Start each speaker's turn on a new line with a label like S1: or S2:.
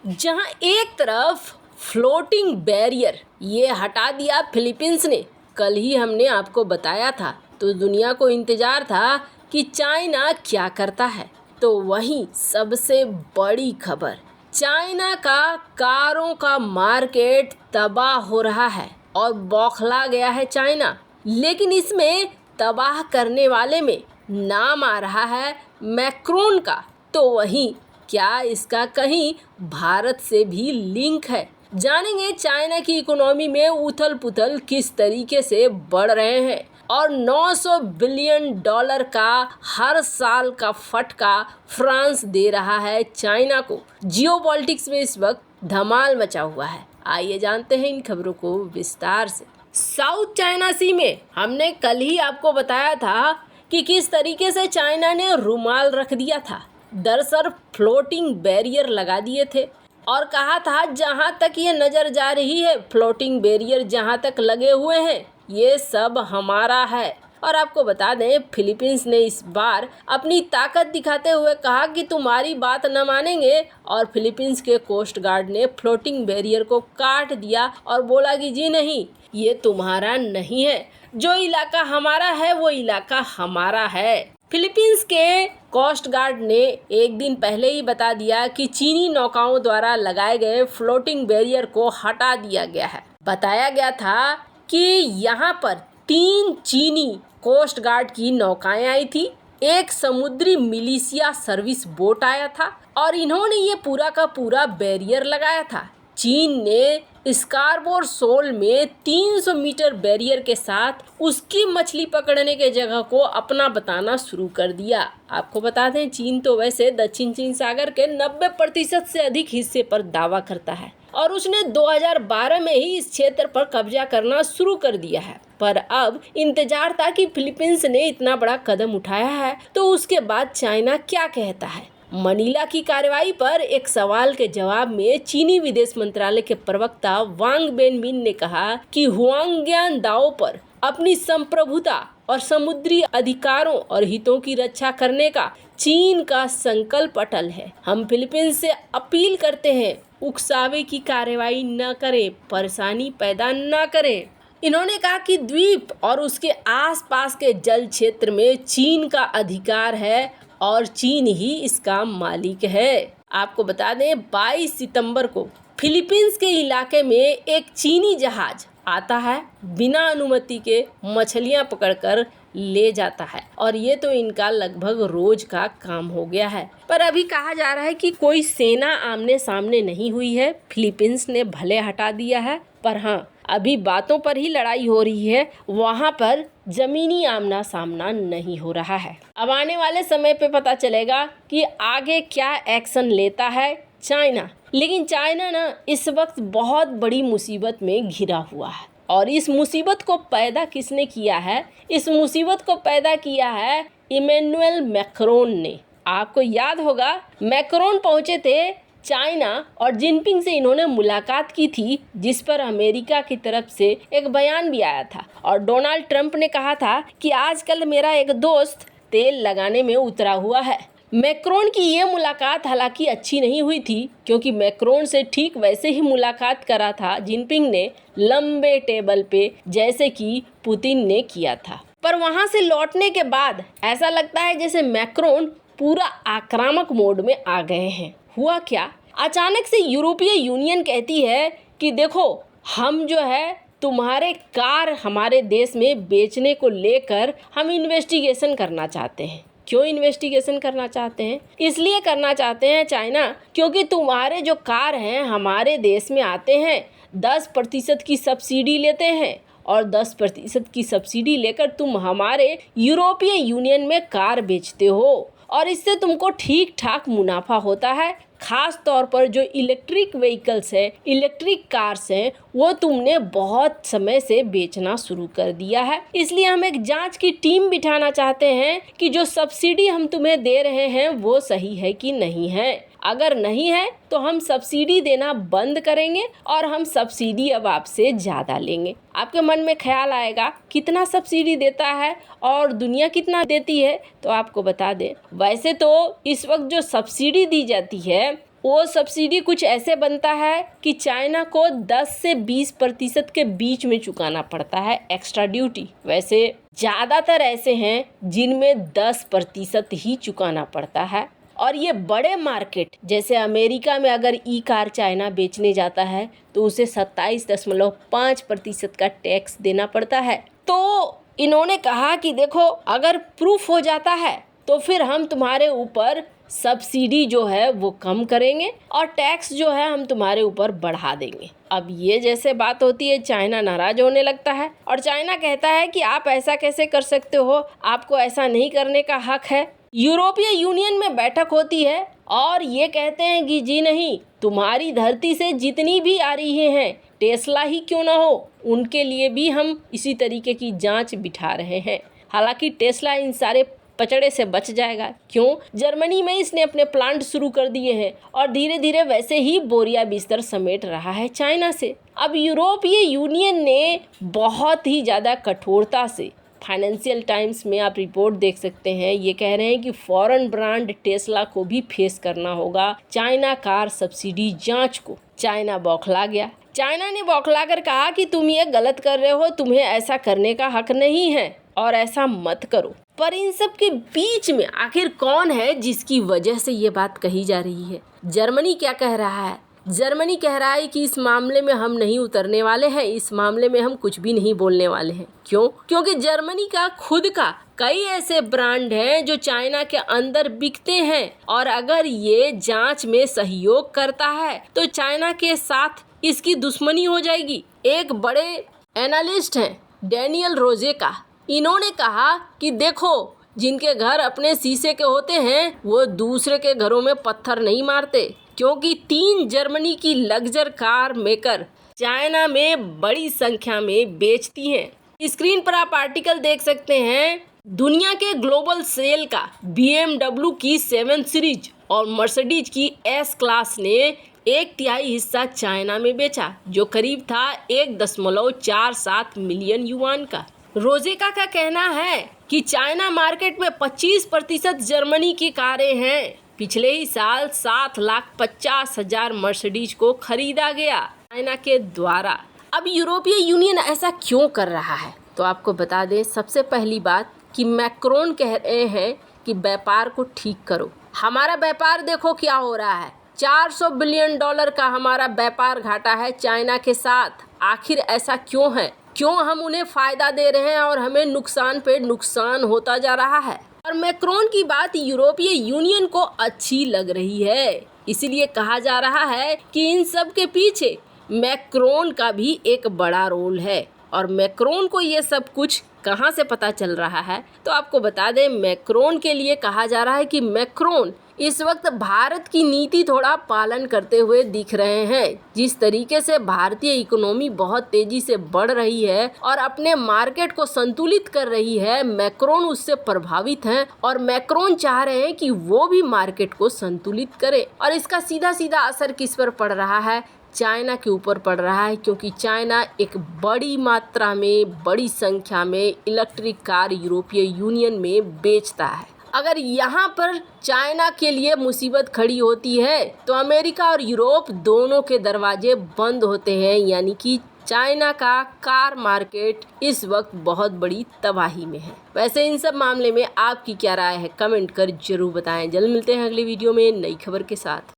S1: जहां एक तरफ फ्लोटिंग बैरियर ये हटा दिया फिलीपींस ने, कल ही हमने आपको बताया था, तो दुनिया को इंतजार था कि चाइना क्या करता है। तो वहीं सबसे बड़ी खबर, चाइना का कारों का मार्केट तबाह हो रहा है और बौखला गया है चाइना। लेकिन इसमें तबाह करने वाले में नाम आ रहा है मैक्रोन का। तो वहीं क्या इसका कहीं भारत से भी लिंक है? जानेंगे चाइना की इकोनॉमी में उथल पुथल किस तरीके से बढ़ रहे हैं और $900 बिलियन का हर साल का फटका फ्रांस दे रहा है चाइना को। जियोपॉलिटिक्स में इस वक्त धमाल मचा हुआ है। आइए जानते हैं इन खबरों को विस्तार से। साउथ चाइना सी में हमने कल ही आपको बताया था कि किस तरीके से चाइना ने रुमाल रख दिया था। दरअसल फ्लोटिंग बैरियर लगा दिए थे और कहा था जहां तक ये नजर जा रही है, फ्लोटिंग बैरियर जहां तक लगे हुए हैं ये सब हमारा है। और आपको बता दें फिलीपींस ने इस बार अपनी ताकत दिखाते हुए कहा कि तुम्हारी बात न मानेंगे, और फिलीपींस के कोस्ट गार्ड ने फ्लोटिंग बैरियर को काट दिया और बोला कि जी नहीं, ये तुम्हारा नहीं है, जो इलाका हमारा है वो इलाका हमारा है। फिलीपींस के कोस्ट गार्ड ने एक दिन पहले ही बता दिया कि चीनी नौकाओं द्वारा लगाए गए फ्लोटिंग बैरियर को हटा दिया गया है। बताया गया था कि यहाँ पर 3 चीनी कोस्ट गार्ड की नौकाएं आई थी, एक समुद्री मिलिशिया सर्विस बोट आया था और इन्होंने ये पूरा का पूरा बैरियर लगाया था। चीन ने स्कारबोर शोल में 300 मीटर बैरियर के साथ उसकी मछली पकड़ने के जगह को अपना बताना शुरू कर दिया। आपको बता दें चीन तो वैसे दक्षिण चीन सागर के 90% से अधिक हिस्से पर दावा करता है और उसने 2012 में ही इस क्षेत्र पर कब्जा करना शुरू कर दिया है। पर अब इंतजार था कि फिलीपींस ने इतना बड़ा कदम उठाया है तो उसके बाद चाइना क्या कहता है। मनीला की कार्रवाई पर एक सवाल के जवाब में चीनी विदेश मंत्रालय के प्रवक्ता वांग बेनबिन ने कहा कि हुआंग्यान दाओ पर अपनी संप्रभुता और समुद्री अधिकारों और हितों की रक्षा करने का चीन का संकल्प अटल है। हम फिलीपींस से अपील करते हैं उकसावे की कार्रवाई न करें, परेशानी पैदा न करें। इन्होंने कहा कि द्वीप और उसके आसपास के जल क्षेत्र में चीन का अधिकार है और चीन ही इसका मालिक है। आपको बता दें 22 सितंबर को फिलीपींस के इलाके में एक चीनी जहाज आता है, बिना अनुमति के मछलियां पकड़कर ले जाता है और ये तो इनका लगभग रोज का काम हो गया है। पर अभी कहा जा रहा है कि कोई सेना आमने सामने नहीं हुई है, फिलीपींस ने भले हटा दिया है, पर हाँ अभी बातों पर ही लड़ाई हो रही है, वहाँ पर जमीनी आमना सामना नहीं हो रहा है। अब आने वाले समय पे पता चलेगा कि आगे क्या एक्शन लेता है चाइना। लेकिन चाइना ना इस वक्त बहुत बड़ी मुसीबत में घिरा हुआ है और इस मुसीबत को पैदा किसने किया है? इस मुसीबत को पैदा किया है इमैनुअल मैक्रोन ने। आपको याद होगा मैक्रोन पहुंचे थे चाइना और जिनपिंग से इन्होंने मुलाकात की थी, जिस पर अमेरिका की तरफ से एक बयान भी आया था और डोनाल्ड ट्रंप ने कहा था कि आजकल मेरा एक दोस्त तेल लगाने में उतरा हुआ है। मैक्रोन की ये मुलाकात हालांकि अच्छी नहीं हुई थी, क्योंकि मैक्रोन से ठीक वैसे ही मुलाकात करा था जिनपिंग ने लंबे टेबल पे, जैसे कि पुतिन ने किया था। पर वहां से लौटने के बाद ऐसा लगता है जैसे मैक्रोन पूरा आक्रामक मोड में आ गए हैं। हुआ क्या, अचानक से यूरोपीय यूनियन कहती है कि देखो हम जो है तुम्हारे कार हमारे देश में बेचने को लेकर हम इन्वेस्टिगेशन करना चाहते हैं। क्यों इन्वेस्टिगेशन करना चाहते हैं? इसलिए करना चाहते हैं चाइना, क्योंकि तुम्हारे जो कार हैं हमारे देश में आते हैं, 10% की सब्सिडी लेते हैं और 10% की सब्सिडी लेकर तुम हमारे यूरोपीय यूनियन में कार बेचते हो और इससे तुमको ठीक ठाक मुनाफा होता है। खास तौर पर जो इलेक्ट्रिक व्हीकल्स है, इलेक्ट्रिक कार्स हैं, वो तुमने बहुत समय से बेचना शुरू कर दिया है। इसलिए हम एक जांच की टीम बिठाना चाहते हैं कि जो सब्सिडी हम तुम्हें दे रहे हैं वो सही है कि नहीं है। अगर नहीं है तो हम सब्सिडी देना बंद करेंगे और हम सब्सिडी अब आपसे ज़्यादा लेंगे। आपके मन में ख्याल आएगा कितना सब्सिडी देता है और दुनिया कितना देती है, तो आपको बता दें वैसे तो इस वक्त जो सब्सिडी दी जाती है वो सब्सिडी कुछ ऐसे बनता है कि चाइना को 10 से 20% के बीच में चुकाना पड़ता है एक्स्ट्रा ड्यूटी। वैसे ज़्यादातर ऐसे हैं जिनमें 10% ही चुकाना पड़ता है। और ये बड़े मार्केट जैसे अमेरिका में अगर ई कार चाइना बेचने जाता है तो उसे 27.5% का टैक्स देना पड़ता है। तो इन्होंने कहा कि देखो, अगर प्रूफ हो जाता है तो फिर हम तुम्हारे ऊपर सब्सिडी जो है वो कम करेंगे और टैक्स जो है हम तुम्हारे ऊपर बढ़ा देंगे। अब ये जैसे बात होती है, चाइना नाराज होने लगता है और चाइना कहता है कि आप ऐसा कैसे कर सकते हो, आपको ऐसा नहीं करने का हक है। यूरोपीय यूनियन में बैठक होती है और ये कहते हैं कि जी नहीं, तुम्हारी धरती से जितनी भी आ रही हैं, टेस्ला ही क्यों ना हो, उनके लिए भी हम इसी तरीके की जांच बिठा रहे हैं। हालांकि टेस्ला इन सारे पचड़े से बच जाएगा। क्यों? जर्मनी में इसने अपने प्लांट शुरू कर दिए हैं और धीरे धीरे वैसे ही बोरिया बिस्तर समेट रहा है चाइना से। अब यूरोपीय यूनियन ने बहुत ही ज़्यादा कठोरता से, फाइनेंशियल टाइम्स में आप रिपोर्ट देख सकते हैं, ये कह रहे हैं कि फॉरेन ब्रांड टेस्ला को भी फेस करना होगा चाइना कार सब्सिडी जांच को। चाइना बौखला गया। चाइना ने बौखला कर कहा कि तुम ये गलत कर रहे हो, तुम्हें ऐसा करने का हक नहीं है और ऐसा मत करो। पर इन सब के बीच में आखिर कौन है जिसकी वजह से ये बात कही जा रही है? जर्मनी क्या कह रहा है? जर्मनी कह रहा है कि इस मामले में हम नहीं उतरने वाले हैं, इस मामले में हम कुछ भी नहीं बोलने वाले हैं। क्यों? क्योंकि जर्मनी का खुद का कई ऐसे ब्रांड हैं जो चाइना के अंदर बिकते हैं और अगर ये जांच में सहयोग करता है तो चाइना के साथ इसकी दुश्मनी हो जाएगी। एक बड़े एनालिस्ट हैं डैनियल रोजेका, इन्होंने कहा कि देखो, जिनके घर अपने शीशे के होते हैं वो दूसरे के घरों में पत्थर नहीं मारते, क्योंकि 3 जर्मनी की लग्जर कार मेकर चाइना में बड़ी संख्या में बेचती हैं। स्क्रीन पर आप आर्टिकल देख सकते हैं। दुनिया के ग्लोबल सेल का BMW की 7 सीरीज और मर्सिडीज की S क्लास ने 1/3 हिस्सा चाइना में बेचा, जो करीब था 1.47 मिलियन युआन का। रोजेका का कहना है कि चाइना मार्केट में 25% जर्मनी की कारें हैं। पिछले ही साल 7,50,000 मर्सिडीज को खरीदा गया चाइना के द्वारा। अब यूरोपीय यूनियन ऐसा क्यों कर रहा है? तो आपको बता दें, सबसे पहली बात कि मैक्रोन कह रहे हैं कि व्यापार को ठीक करो। हमारा व्यापार देखो क्या हो रहा है, $400 बिलियन का हमारा व्यापार घाटा है चाइना के साथ। आखिर ऐसा क्यों है? क्यों हम उन्हें फायदा दे रहे हैं और हमें नुकसान पे नुकसान होता जा रहा है? और मैक्रोन की बात यूरोपीय यूनियन को अच्छी लग रही है, इसीलिए कहा जा रहा है कि इन सब के पीछे मैक्रोन का भी एक बड़ा रोल है। और मैक्रोन को ये सब कुछ कहाँ से पता चल रहा है? तो आपको बता दें, मैक्रोन के लिए कहा जा रहा है कि मैक्रोन इस वक्त भारत की नीति थोड़ा पालन करते हुए दिख रहे हैं। जिस तरीके से भारतीय इकोनॉमी बहुत तेजी से बढ़ रही है और अपने मार्केट को संतुलित कर रही है, मैक्रोन उससे प्रभावित हैं और मैक्रोन चाह रहे हैं कि वो भी मार्केट को संतुलित करे। और इसका सीधा सीधा असर किस पर पड़ रहा है? चाइना के ऊपर पड़ रहा है, क्योंकि चाइना एक बड़ी मात्रा में, बड़ी संख्या में इलेक्ट्रिक कार यूरोपीय यूनियन में बेचता है। अगर यहाँ पर चाइना के लिए मुसीबत खड़ी होती है तो अमेरिका और यूरोप दोनों के दरवाजे बंद होते हैं, यानी कि चाइना का कार मार्केट इस वक्त बहुत बड़ी तबाही में है। वैसे इन सब मामले में आपकी क्या राय है? कमेंट कर जरूर बताएं। जल्द मिलते हैं अगली वीडियो में नई खबर के साथ।